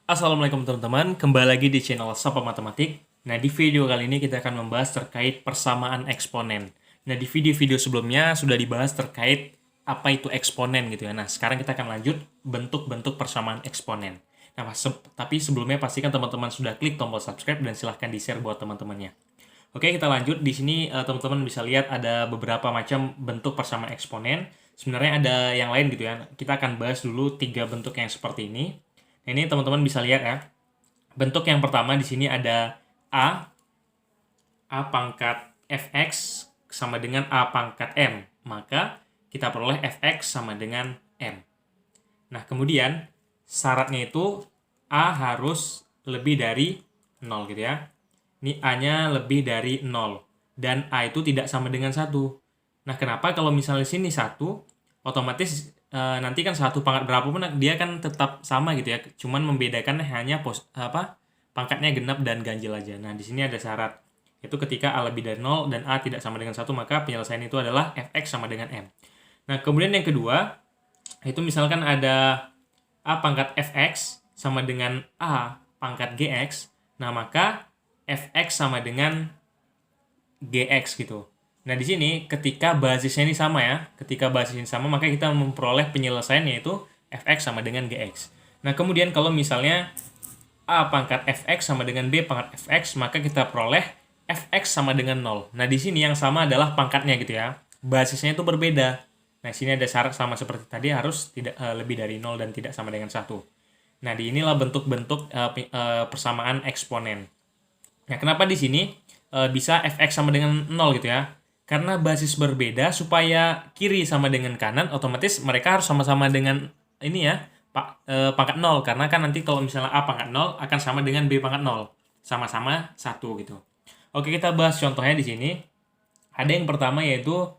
Assalamualaikum teman-teman, kembali lagi di channel Sapa Matematik. Nah, di video kali ini kita akan membahas terkait persamaan eksponen. Nah, di video-video sebelumnya sudah dibahas terkait apa itu eksponen gitu ya. Nah, sekarang kita akan lanjut bentuk-bentuk persamaan eksponen. Nah, tapi sebelumnya pastikan teman-teman sudah klik tombol subscribe dan silahkan di-share buat teman-temannya. Oke, kita lanjut. Di sini teman-teman bisa lihat ada beberapa macam bentuk persamaan eksponen. Sebenarnya ada yang lain gitu ya. Kita akan bahas dulu 3 bentuk yang seperti ini. Nah, ini teman-teman bisa lihat ya. Bentuk yang pertama di sini ada A pangkat fx sama dengan A pangkat m. Maka kita peroleh fx sama dengan m. Nah, kemudian syaratnya itu A harus lebih dari 0 gitu ya. Ini A-nya lebih dari 0. Dan A itu tidak sama dengan 1. Nah, kenapa kalau misalnya sini 1, otomatis nanti kan 1 pangkat berapapun dia kan tetap sama gitu ya. Cuman membedakan hanya pangkatnya genap dan ganjil aja. Nah, di sini ada syarat. Yaitu ketika A lebih dari 0 dan A tidak sama dengan 1, maka penyelesaian itu adalah fx sama dengan m. Nah, kemudian yang kedua, itu misalkan ada A pangkat fx sama dengan A pangkat gx. Nah, maka fx sama dengan gx gitu. Nah, di sini ketika basisnya ini sama ya, maka kita memperoleh penyelesaian yaitu fx sama dengan gx. Nah, kemudian kalau misalnya A pangkat fx sama dengan B pangkat fx, maka kita peroleh fx sama dengan 0. Nah, di sini yang sama adalah pangkatnya gitu ya. Basisnya itu berbeda. Nah, sini ada syarat sama seperti tadi, harus tidak lebih dari 0 dan tidak sama dengan 1. Nah, di inilah bentuk-bentuk persamaan eksponen. Nah, kenapa di sini bisa fx sama dengan 0 gitu ya? Karena basis berbeda, supaya kiri sama dengan kanan, otomatis mereka harus sama-sama dengan ini ya, pangkat 0. Karena kan nanti kalau misalnya A pangkat 0 akan sama dengan B pangkat 0. Sama-sama 1 gitu. Oke, kita bahas contohnya di sini. Ada yang pertama yaitu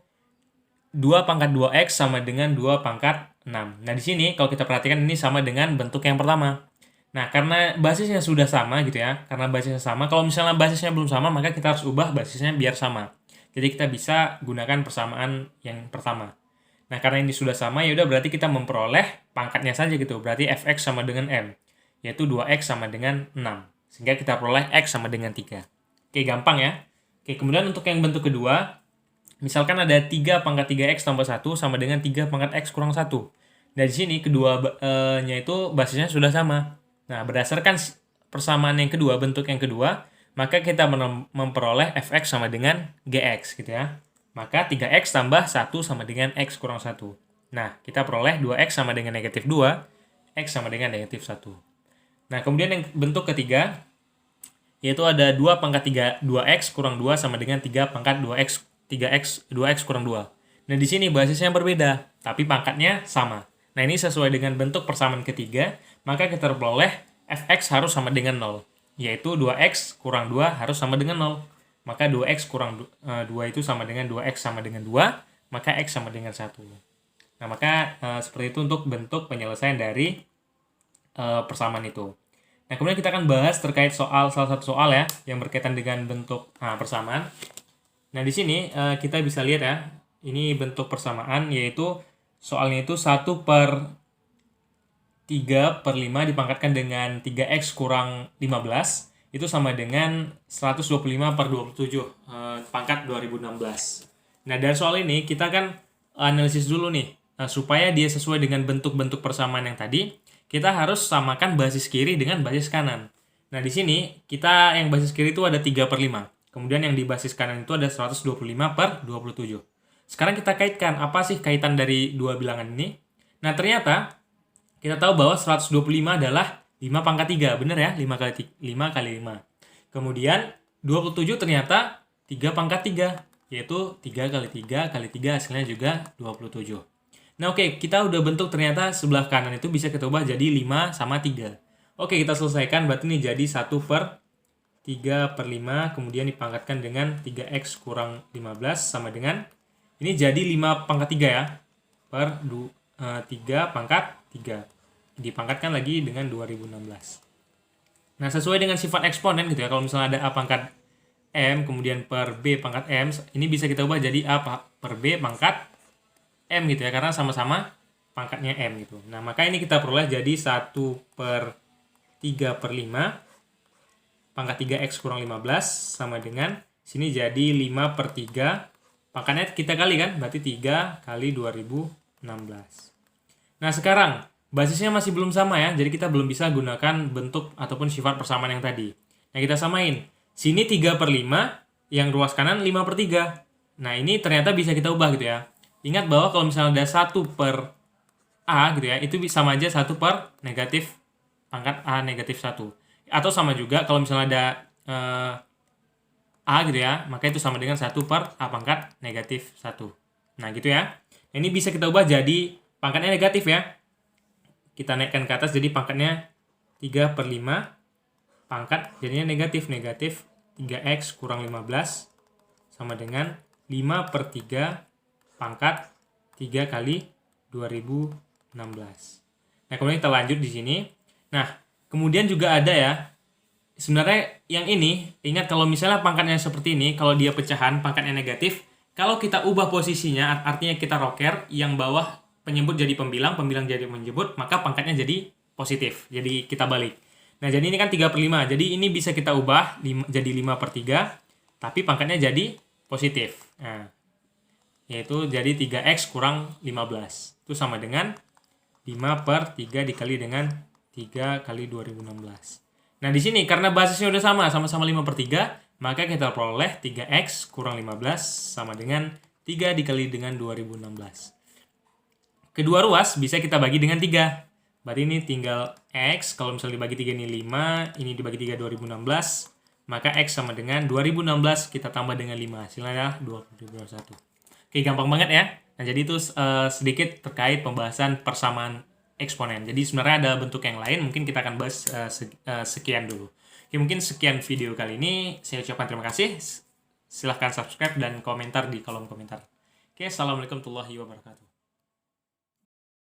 2 pangkat 2x sama dengan 2 pangkat 6. Nah, di sini kalau kita perhatikan ini sama dengan bentuk yang pertama. Nah, karena basisnya sudah sama gitu ya, kalau misalnya basisnya belum sama, maka kita harus ubah basisnya biar sama. Jadi kita bisa gunakan persamaan yang pertama. Nah, karena ini sudah sama, ya udah berarti kita memperoleh pangkatnya saja gitu. Berarti fx sama dengan m, yaitu 2x sama dengan 6. Sehingga kita peroleh x sama dengan 3. Oke, gampang ya. Oke, kemudian untuk yang bentuk kedua, misalkan ada 3 pangkat 3x tambah 1 sama dengan 3 pangkat x kurang 1. Nah, di sini keduanya itu basisnya sudah sama. Nah, berdasarkan persamaan yang kedua, bentuk yang kedua, maka kita memperoleh fx sama dengan gx gitu ya. Maka 3x tambah 1 sama dengan x kurang 1. Nah, kita peroleh 2x sama dengan negatif 2, x sama dengan negatif 1. Nah, kemudian yang bentuk ketiga, yaitu ada 2 pangkat 2x kurang 2 sama dengan 3 pangkat 2x kurang 2. Nah, di sini basisnya berbeda, tapi pangkatnya sama. Nah, ini sesuai dengan bentuk persamaan ketiga, maka kita peroleh fx harus sama dengan 0, yaitu 2x kurang 2 harus sama dengan 0. Maka 2x kurang 2 itu sama dengan 2x sama dengan 2, maka x sama dengan 1. Nah, maka seperti itu untuk bentuk penyelesaian dari persamaan itu. Nah, kemudian kita akan bahas terkait salah satu soal ya, yang berkaitan dengan bentuk persamaan. Nah, di sini kita bisa lihat ya, ini bentuk persamaan, yaitu soalnya itu 1 per 3 per 5 dipangkatkan dengan 3x kurang 15, itu sama dengan 125 per 27, pangkat 2016. Nah, dari soal ini kita kan analisis dulu nih, supaya dia sesuai dengan bentuk-bentuk persamaan yang tadi, kita harus samakan basis kiri dengan basis kanan. Nah, di sini kita yang basis kiri itu ada 3 per 5. Kemudian yang di basis kanan itu ada 125 per 27. Sekarang kita kaitkan, apa sih kaitan dari dua bilangan ini? Nah, ternyata kita tahu bahwa 125 adalah 5 pangkat 3, benar ya? 5 kali 5. Kemudian 27 ternyata 3 pangkat 3, yaitu 3 kali 3 kali 3 hasilnya juga 27. Nah, oke, kita udah bentuk ternyata sebelah kanan itu bisa kita ubah jadi 5 sama 3. Oke, kita selesaikan, berarti ini jadi 1 per 3 per 5, kemudian dipangkatkan dengan 3x kurang 15 sama dengan, ini jadi 5 pangkat 3 ya, per 3 pangkat 3. Dipangkatkan lagi dengan 2016. Nah, sesuai dengan sifat eksponen gitu ya, kalau misalnya ada A pangkat M, kemudian per B pangkat M, ini bisa kita ubah jadi A per B pangkat M gitu ya, karena sama-sama pangkatnya M gitu. Nah, maka ini kita peroleh jadi 1 per 3/5 pangkat 3x kurang 15 sama dengan sini jadi 5/3 pangkatnya kita kali kan, berarti 3 kali 2016. Nah sekarang basisnya masih belum sama ya, jadi kita belum bisa gunakan bentuk ataupun sifat persamaan yang tadi. Nah kita samain, sini 3/5, yang ruas kanan 5/3. Nah ini ternyata bisa kita ubah gitu ya. Ingat bahwa kalau misalnya ada 1/A gitu ya, itu sama aja 1/negatif pangkat A negatif 1. Atau sama juga kalau misalnya ada A gitu ya, maka itu sama dengan 1/A pangkat negatif 1. Nah gitu ya. Ini bisa kita ubah jadi pangkatnya negatif ya. Kita naikkan ke atas jadi pangkatnya 3/5 pangkat jadinya negatif 3x kurang 15 sama dengan 5/3 pangkat 3 kali 2016. Nah, kemudian kita lanjut di sini. Nah, kemudian juga ada ya. Sebenarnya yang ini, ingat kalau misalnya pangkatnya seperti ini, kalau dia pecahan, pangkatnya negatif, kalau kita ubah posisinya, artinya kita roker, yang bawah penyebut jadi pembilang, pembilang jadi menyebut, maka pangkatnya jadi positif. Jadi kita balik. Nah, jadi ini kan 3/5. Jadi ini bisa kita ubah jadi 5/3, tapi pangkatnya jadi positif. Nah, yaitu jadi 3x kurang 15. Itu sama dengan 5/3 dikali dengan 3 kali 2016. Nah, di sini karena basisnya udah sama-sama 5/3, maka kita peroleh 3x kurang 15 sama dengan 3 dikali dengan 2016. Kedua ruas bisa kita bagi dengan 3. Berarti ini tinggal X, kalau misalnya dibagi 3 ini 5, ini dibagi 3 2016, maka X sama dengan 2016 kita tambah dengan 5, hasilnya adalah 2021. Oke, gampang banget ya. Nah, jadi itu sedikit terkait pembahasan persamaan eksponen. Jadi sebenarnya ada bentuk yang lain, mungkin kita akan bahas sekian dulu. Oke, mungkin sekian video kali ini. Saya ucapkan terima kasih. Silahkan subscribe dan komentar di kolom komentar. Oke, assalamualaikum warahmatullahi wabarakatuh.